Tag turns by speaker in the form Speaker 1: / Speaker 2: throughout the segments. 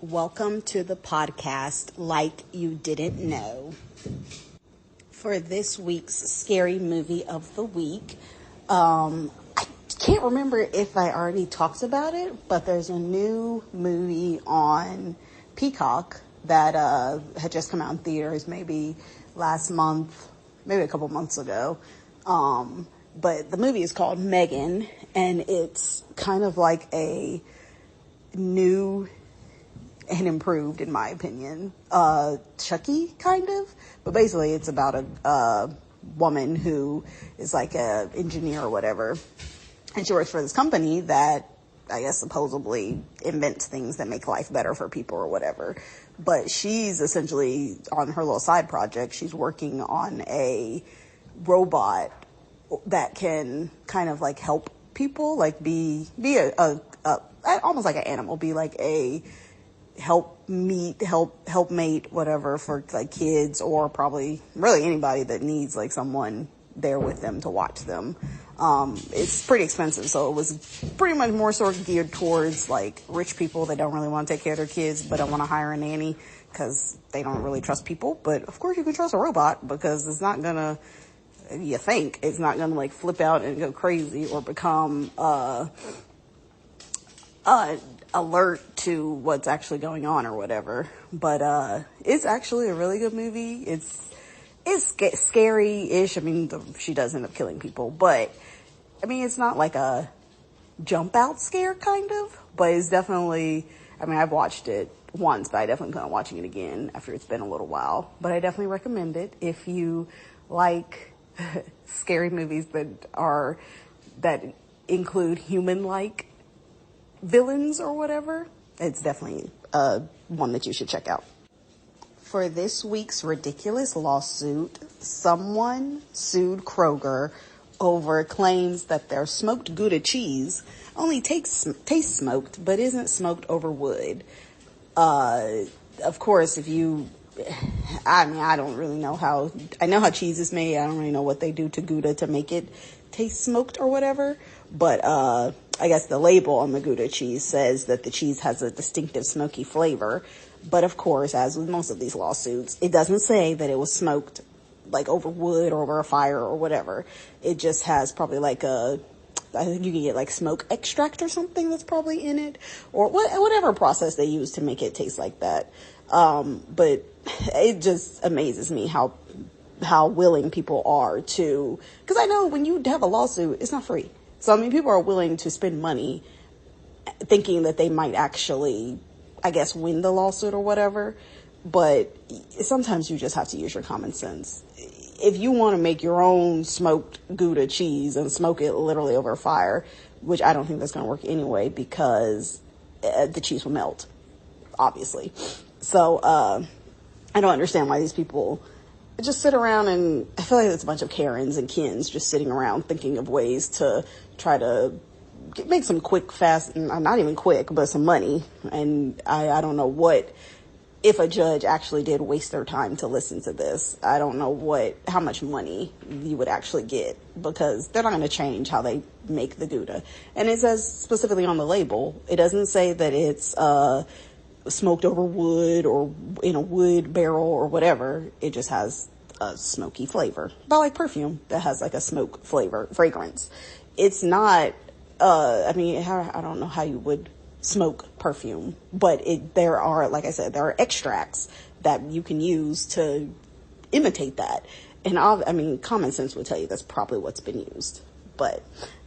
Speaker 1: Welcome to the podcast, Like You Didn't Know. For this week's scary movie of the week, I can't remember if I already talked about it, but there's a new movie on Peacock that had just come out in theaters maybe last month, maybe a couple months ago. But the movie is called Megan, and it's kind of like a new and improved, in my opinion, Chucky, kind of. But basically, it's about a woman who is like a engineer or whatever, and she works for this company that I guess supposedly invents things that make life better for people or whatever. But she's essentially, on her little side project, she's working on a robot that can kind of like help people, like be a almost like an animal, be like a helpmate, whatever, for like kids, or probably really anybody that needs like someone there with them to watch them. It's pretty expensive, so it was pretty much more sort of geared towards like rich people that don't really want to take care of their kids but don't want to hire a nanny because they don't really trust people. But of course you can trust a robot, because it's not gonna, you think it's not gonna like flip out and go crazy or become alert to what's actually going on or whatever. But it's actually a really good movie. It's scary-ish. I mean, she does end up killing people, but I mean, it's not like a jump out scare kind of, but it's definitely, I mean, I've watched it once, but I definitely plan on watching it again after it's been a little while. But I definitely recommend it if you like scary movies that include human-like villains or whatever. It's definitely one that you should check out. For this week's ridiculous lawsuit, someone sued Kroger over claims that their smoked Gouda cheese only tastes smoked but isn't smoked over wood. Of course, I don't really know how, I know how cheese is made. I don't really know what they do to Gouda to make it taste smoked or whatever, but I guess the label on the Gouda cheese says that the cheese has a distinctive smoky flavor. But of course, as with most of these lawsuits, it doesn't say that it was smoked like over wood or over a fire or whatever. It just has probably like I think you can get like smoke extract or something that's probably in it, or whatever process they use to make it taste like that. But it just amazes me how willing people are to, because I know when you have a lawsuit, it's not free. So, I mean, people are willing to spend money thinking that they might actually, I guess, win the lawsuit or whatever. But sometimes you just have to use your common sense. If you want to make your own smoked Gouda cheese and smoke it literally over a fire, which I don't think that's going to work anyway, because the cheese will melt, obviously. So, I don't understand why these people just sit around, and I feel like it's a bunch of Karens and Kens just sitting around thinking of ways to try to make some quick, fast, not even quick, but some money. And I don't know if a judge actually did waste their time to listen to this. I don't know how much money you would actually get, because they're not going to change how they make the Gouda. And it says specifically on the label, it doesn't say that it's smoked over wood or in a wood barrel or whatever. It just has a smoky flavor, about like perfume that has like a smoke fragrance. It's not, I don't know how you would smoke perfume, but there are, like I said, there are extracts that you can use to imitate that. And common sense would tell you that's probably what's been used. But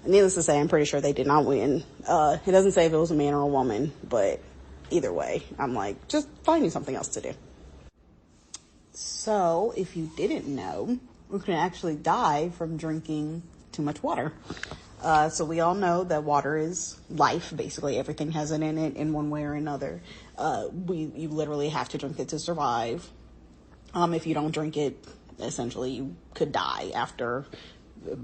Speaker 1: needless to say, I'm pretty sure they did not win. It doesn't say if it was a man or a woman, but either way, I'm like, just find me something else to do. So, if you didn't know, we can actually die from drinking too much water. So we all know that water is life. Basically, everything has it in it in one way or another. You literally have to drink it to survive. If you don't drink it, essentially you could die after.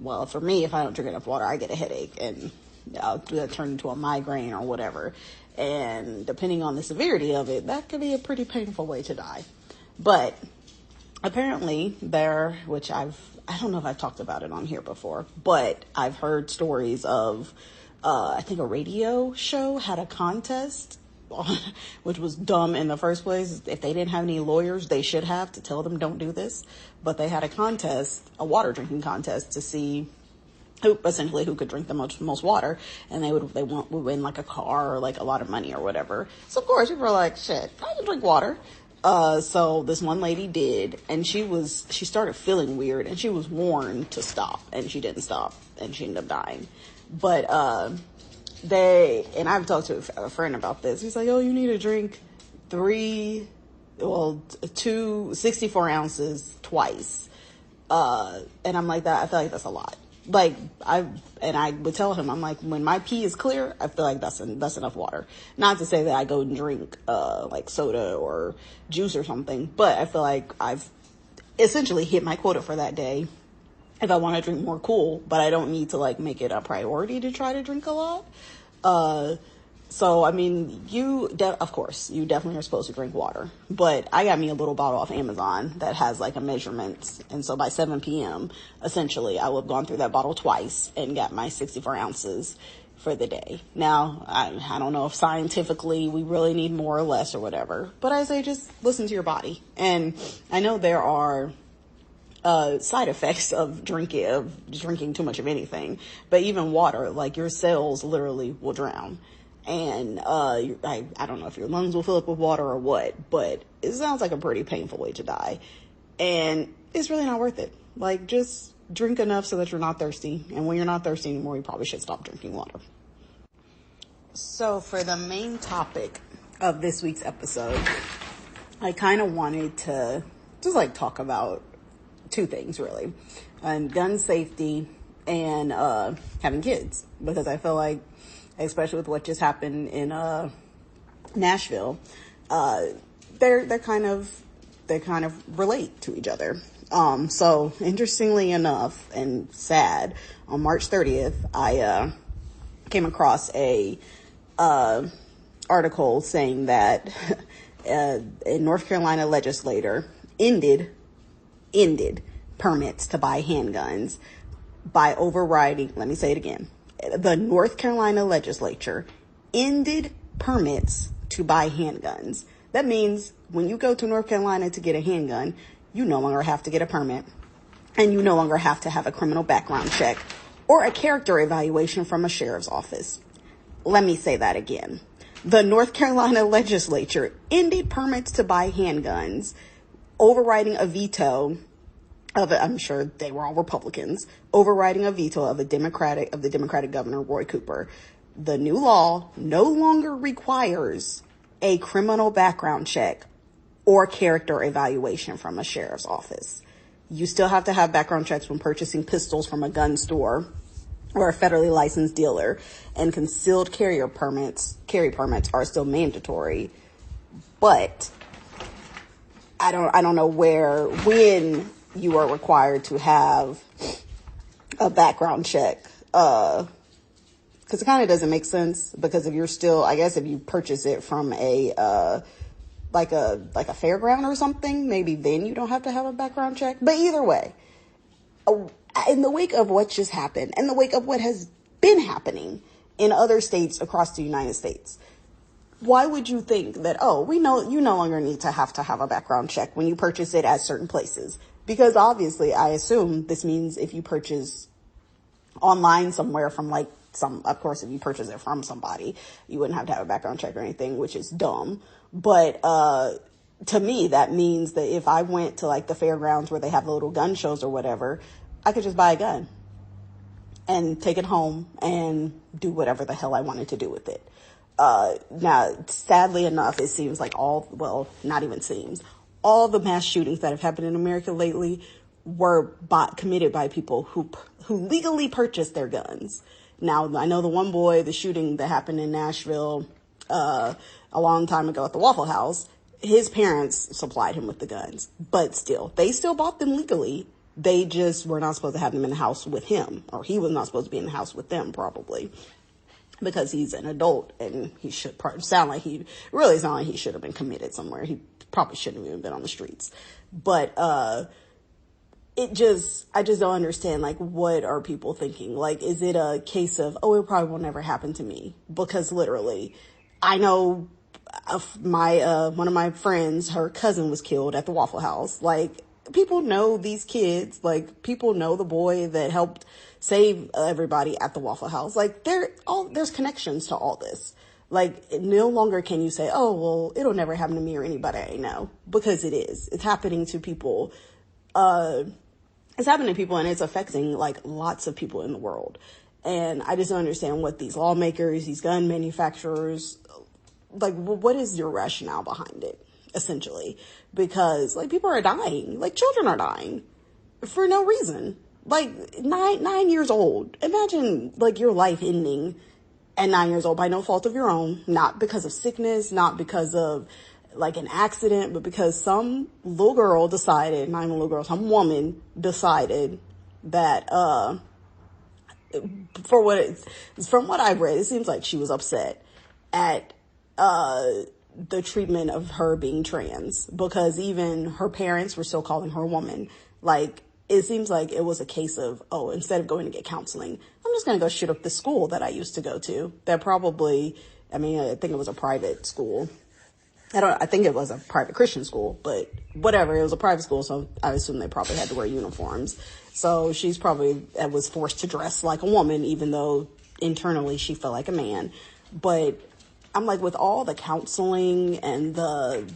Speaker 1: Well, for me, if I don't drink enough water, I get a headache, and I'll turn into a migraine or whatever. And depending on the severity of it, that could be a pretty painful way to die. But apparently which I don't know if I've talked about it on here before, but I've heard stories of, I think a radio show had a contest which was dumb in the first place. If they didn't have any lawyers, they should have to tell them don't do this. But they had a contest, a water drinking contest, to see who could drink the most water, and they would win like a car or like a lot of money or whatever. So of course people are like, shit, I can drink water. So this one lady did, and she started feeling weird, and she was warned to stop, and she didn't stop, and she ended up dying. But and I've talked to a friend about this. He's like, oh, you need to drink 64 ounces twice. And I'm like, I feel like that's a lot. Like, I would tell him, I'm like, when my pee is clear, I feel like that's enough water. Not to say that I go and drink, like soda or juice or something, but I feel like I've essentially hit my quota for that day. If I want to drink more, cool, but I don't need to like make it a priority to try to drink a lot. So, I mean, of course, you definitely are supposed to drink water, but I got me a little bottle off Amazon that has like a measurement. And so by 7 p.m., essentially, I will have gone through that bottle twice and got my 64 ounces for the day. Now, I don't know if scientifically we really need more or less or whatever, but I say just listen to your body. And I know there are side effects of drinking too much of anything, but even water, like your cells literally will drown. And I don't know if your lungs will fill up with water or what, but it sounds like a pretty painful way to die. And it's really not worth it. Like, just drink enough so that you're not thirsty. And when you're not thirsty anymore, you probably should stop drinking water. So for the main topic of this week's episode, I kind of wanted to just like talk about two things really, gun safety and having kids, because I feel like, especially with what just happened in Nashville, they kind of relate to each other. So interestingly enough and sad, on March 30th, I came across a article saying that a North Carolina legislator ended permits to buy handguns by overriding, let me say it again, the North Carolina legislature ended permits to buy handguns. That means when you go to North Carolina to get a handgun, you no longer have to get a permit, and you no longer have to have a criminal background check or a character evaluation from a sheriff's office. Let me say that again. The North Carolina legislature ended permits to buy handguns, overriding a veto of it. I'm sure they were all Republicans, overriding a veto of the Democratic governor, Roy Cooper. The new law no longer requires a criminal background check or character evaluation from a sheriff's office. You still have to have background checks when purchasing pistols from a gun store or a federally licensed dealer, and concealed carry permits are still mandatory. But I don't know when you are required to have a background check, because it kind of doesn't make sense, because if you purchase it from a like a fairground or something, maybe then you don't have to have a background check. But either way, in the wake of what just happened, in the wake of what has been happening in other states across the United States, why would you think that, you no longer need to have a background check when you purchase it at certain places? Because obviously, I assume this means if you purchase online somewhere from of course, if you purchase it from somebody, you wouldn't have to have a background check or anything, which is dumb. But, to me, that means that if I went to like the fairgrounds where they have the little gun shows or whatever, I could just buy a gun and take it home and do whatever the hell I wanted to do with it. Now, sadly enough, it seems like not even seems, all the mass shootings that have happened in America lately were committed by people who legally purchased their guns. Now, I know the shooting that happened in Nashville, a long time ago at the Waffle House, his parents supplied him with the guns, but still, they still bought them legally. They just were not supposed to have them in the house with him, or he was not supposed to be in the house with them, probably, because he's an adult and he should sound like he should have been committed somewhere. He probably shouldn't have even been on the streets. But I just don't understand, like, what are people thinking? Like, is it a case of, it probably will never happen to me? Because literally, I know one of my friends, her cousin was killed at the Waffle House. Like, people know these kids. Like, people know the boy that helped save everybody at the Waffle House. Like, there's connections to all this. Like, no longer can you say, oh, well, it'll never happen to me or anybody I know, because it is. It's happening to people. It's happening to people, and it's affecting, like, lots of people in the world. And I just don't understand what these lawmakers, these gun manufacturers, like, what is your rationale behind it, essentially? Because, like, people are dying. Like, children are dying for no reason. Like, 9 years old. Imagine, like, your life ending at 9 years old by no fault of your own, not because of sickness, not because of, like, an accident, but because some little girl decided, not even a little girl, some woman decided that, from what I've read, it seems like she was upset at the treatment of her being trans, because even her parents were still calling her a woman. Like, it seems like it was a case of, oh, instead of going to get counseling, I'm just going to go shoot up the school that I used to go to. That probably, I think it was a private school. I think it was a private Christian school, but whatever, it was a private school, so I assume they probably had to wear uniforms. So she's probably was forced to dress like a woman, even though internally she felt like a man. But I'm like, with all the counseling and the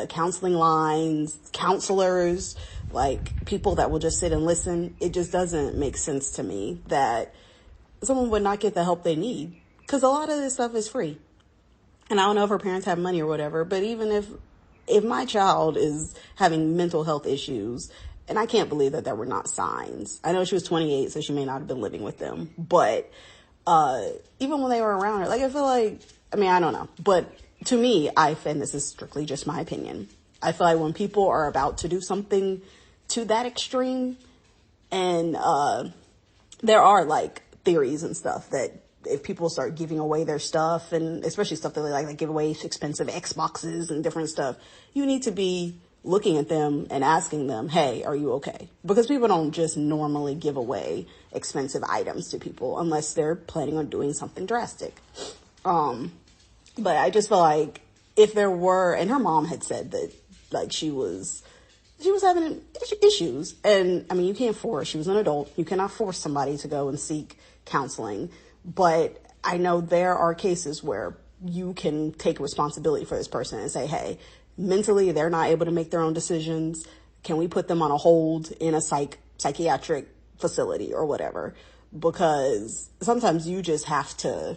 Speaker 1: counseling lines, counselors, like, people that will just sit and listen, it just doesn't make sense to me that someone would not get the help they need. Because a lot of this stuff is free. And I don't know if her parents have money or whatever, but even if my child is having mental health issues, and I can't believe that there were not signs. I know she was 28, so she may not have been living with them. But even when they were around her, like, I feel like, I don't know. But to me, and this is strictly just my opinion, I feel like when people are about to do something to that extreme, and there are, like, theories and stuff that if people start giving away their stuff, and especially stuff that they like give away expensive Xboxes and different stuff, you need to be looking at them and asking them, hey, are you okay? Because people don't just normally give away expensive items to people unless they're planning on doing something drastic. But I just feel like if there were, and her mom had said that, like, she was having issues, and you can't force, she was an adult, you cannot force somebody to go and seek counseling. But I know there are cases where you can take responsibility for this person and say, hey, mentally they're not able to make their own decisions. Can we put them on a hold in a psychiatric facility or whatever? Because sometimes you just have to,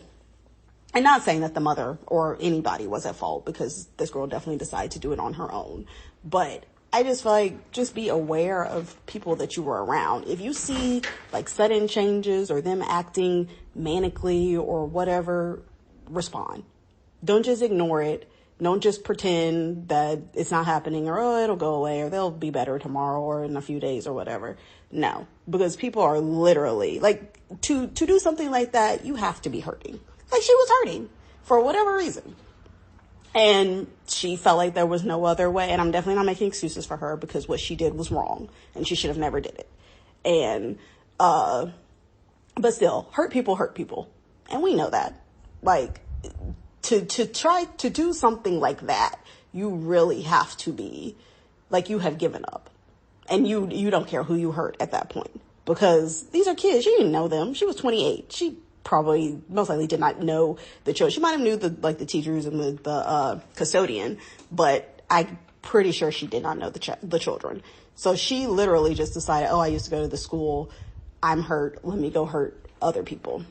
Speaker 1: and not saying that the mother or anybody was at fault, because this girl definitely decided to do it on her own. But I just feel like, just be aware of people that you were around. If you see, like, sudden changes or them acting manically or whatever, respond. Don't just ignore it. Don't just pretend that it's not happening, or, oh, it'll go away, or they'll be better tomorrow or in a few days or whatever. No, because people are literally, like, to do something like that, you have to be hurting. Like, she was hurting for whatever reason. And she felt like there was no other way. And I'm definitely not making excuses for her, because what she did was wrong and she should have never did it. And, but still, hurt people. And we know that. Like, to try to do something like that, you really have to be, like, you have given up. And you don't care who you hurt at that point. Because these are kids. She didn't know them. She was 28. She probably most likely did not know the children. She might have knew the teachers and the custodian, but I'm pretty sure she did not know the children. So she literally just decided, oh, I used to go to the school, I'm hurt, let me go hurt other people.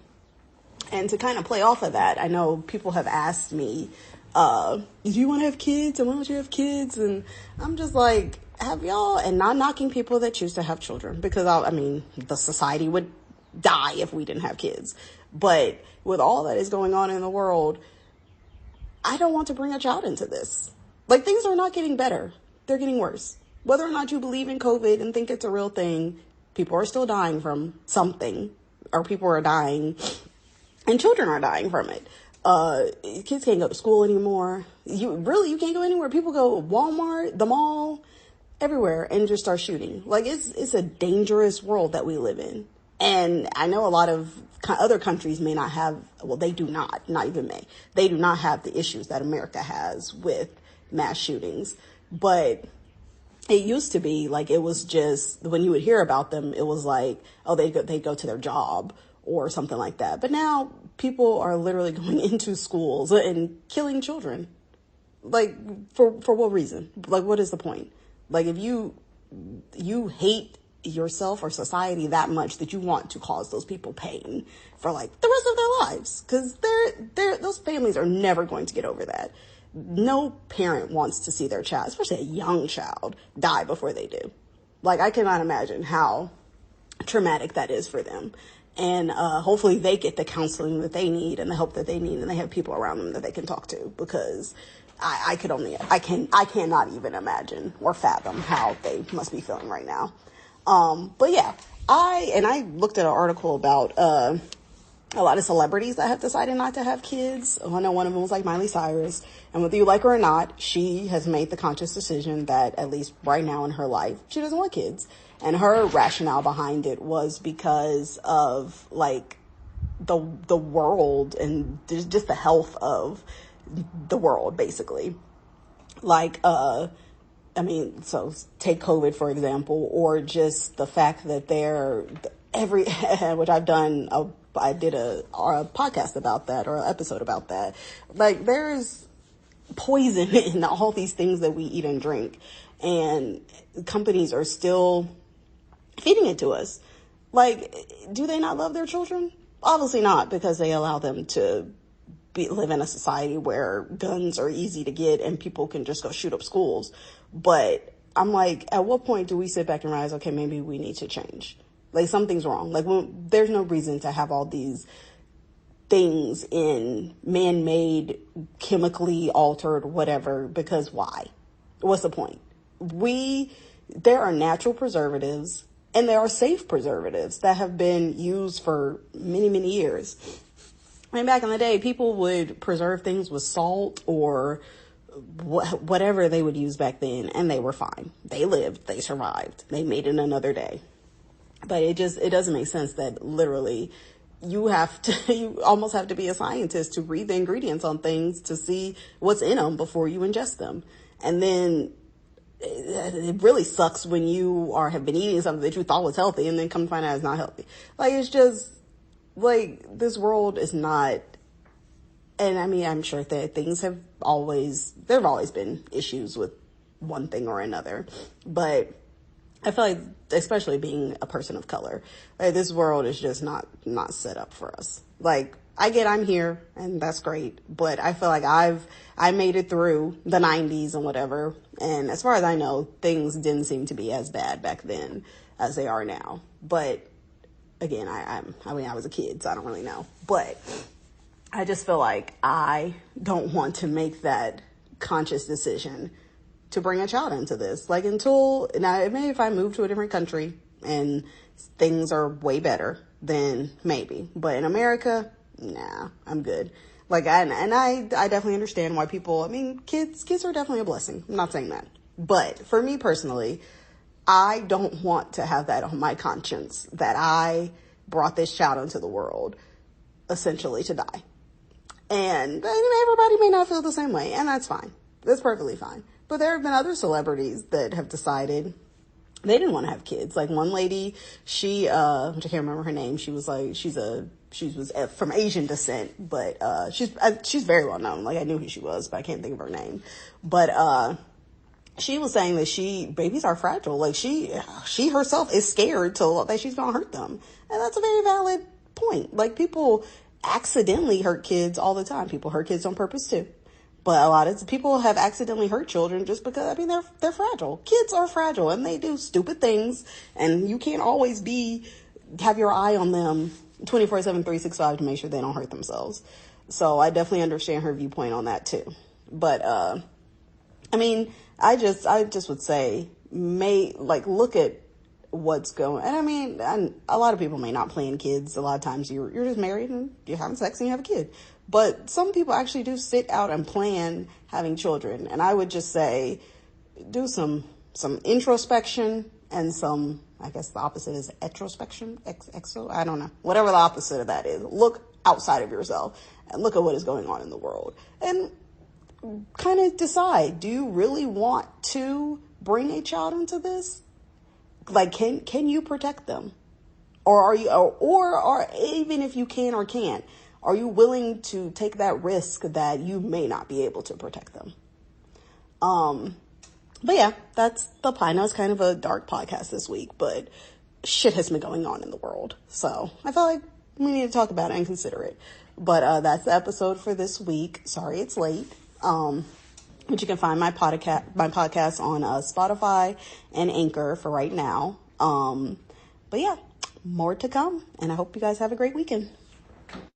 Speaker 1: And to kind of play off of that, I know people have asked me, do you want to have kids, and why don't you have kids? And I'm just like, have y'all, and not knocking people that choose to have children, because the society would die if we didn't have kids. But with all that is going on in the world, I don't want to bring a child into this. Like, things are not getting better. They're getting worse. Whether or not you believe in COVID and think it's a real thing, people are still dying from something, or people are dying, and children are dying from it. Kids can't go to school anymore. You can't go anywhere. People go Walmart, the mall, everywhere, and just start shooting. Like, it's a dangerous world that we live in. And I know a lot of other countries may not have, well, they do not even may. They do not have the issues that America has with mass shootings. But it used to be like, it was just, when you would hear about them, it was like, oh, they go to their job or something like that. But now people are literally going into schools and killing children. Like, for what reason? Like, what is the point? Like, if you hate yourself or society that much that you want to cause those people pain for like the rest of their lives, because those families are never going to get over that. No parent wants to see their child, especially a young child, die before they do. Like, I cannot imagine how traumatic that is for them. And hopefully they get the counseling that they need and the help that they need, and they have people around them that they can talk to, because I cannot even imagine or fathom how they must be feeling right now. But yeah, I looked at an article about a lot of celebrities that have decided not to have kids. I know one of them was like Miley Cyrus, and whether you like her or not, she has made the conscious decision that at least right now in her life, she doesn't want kids. And her rationale behind it was because of like the world and just the health of the world, basically. Like, so take COVID, for example, or just the fact that which I've done, I did a podcast about that, or an episode about that. Like, there's poison in all these things that we eat and drink, and companies are still feeding it to us. Like, do they not love their children? Obviously not, because they allow them to live in a society where guns are easy to get and people can just go shoot up schools. But I'm like, at what point do we sit back and realize, okay, maybe we need to change? Like, something's wrong. Like, there's no reason to have all these things in man-made, chemically altered, whatever, because why? What's the point? There are natural preservatives and there are safe preservatives that have been used for many, many years. I mean, back in the day, people would preserve things with salt or whatever they would use back then, and they were fine. They lived, they survived, they made it another day. But it doesn't make sense that literally you almost have to be a scientist to read the ingredients on things to see what's in them before you ingest them. And then it really sucks when you have been eating something that you thought was healthy and then come to find out it's not healthy. Like, it's just, like, this world is not, and I mean, I'm sure that there have always been issues with one thing or another, but I feel like, especially being a person of color, like, this world is just not set up for us. Like, I'm here and that's great, but I feel like I made it through the 90s and whatever. And as far as I know, things didn't seem to be as bad back then as they are now. But again, I was a kid, so I don't really know. But I just feel like I don't want to make that conscious decision to bring a child into this. Like, maybe if I move to a different country and things are way better, then maybe. But in America, nah, I'm good. Like, I definitely understand why kids are definitely a blessing. I'm not saying that. But for me personally, I don't want to have that on my conscience that I brought this child into the world essentially to die. And everybody may not feel the same way, and that's fine. That's perfectly fine. But there have been other celebrities that have decided they didn't want to have kids. Like, one lady, she, I can't remember her name. She was like, she was from Asian descent, but, she's very well known. Like, I knew who she was, but I can't think of her name. But, she was saying that babies are fragile. Like, she herself is scared that she's gonna hurt them. And that's a very valid point. Like, people accidentally hurt kids all the time. People hurt kids on purpose too. But a lot of people have accidentally hurt children just because, they're fragile. Kids are fragile and they do stupid things, and you can't always have your eye on them 24/7, 365 to make sure they don't hurt themselves. So I definitely understand her viewpoint on that too. But, I just would say, look at what's going, and a lot of people may not plan kids. A lot of times you're just married and you're having sex and you have a kid. But some people actually do sit out and plan having children. And I would just say, do some introspection and some I guess the opposite is introspection, I don't know. Whatever the opposite of that is. Look outside of yourself and look at what is going on in the world. And kind of decide, do you really want to bring a child into this? Like, can you protect them? Or are you, or even if you can or can't, are you willing to take that risk that you may not be able to protect them? But yeah, that's the pie. I know it's kind of a dark podcast this week, but shit has been going on in the world. So I felt like we need to talk about it and consider it. But that's the episode for this week. Sorry it's late. But you can find my podcast on Spotify and Anchor for right now. But yeah, more to come. And I hope you guys have a great weekend.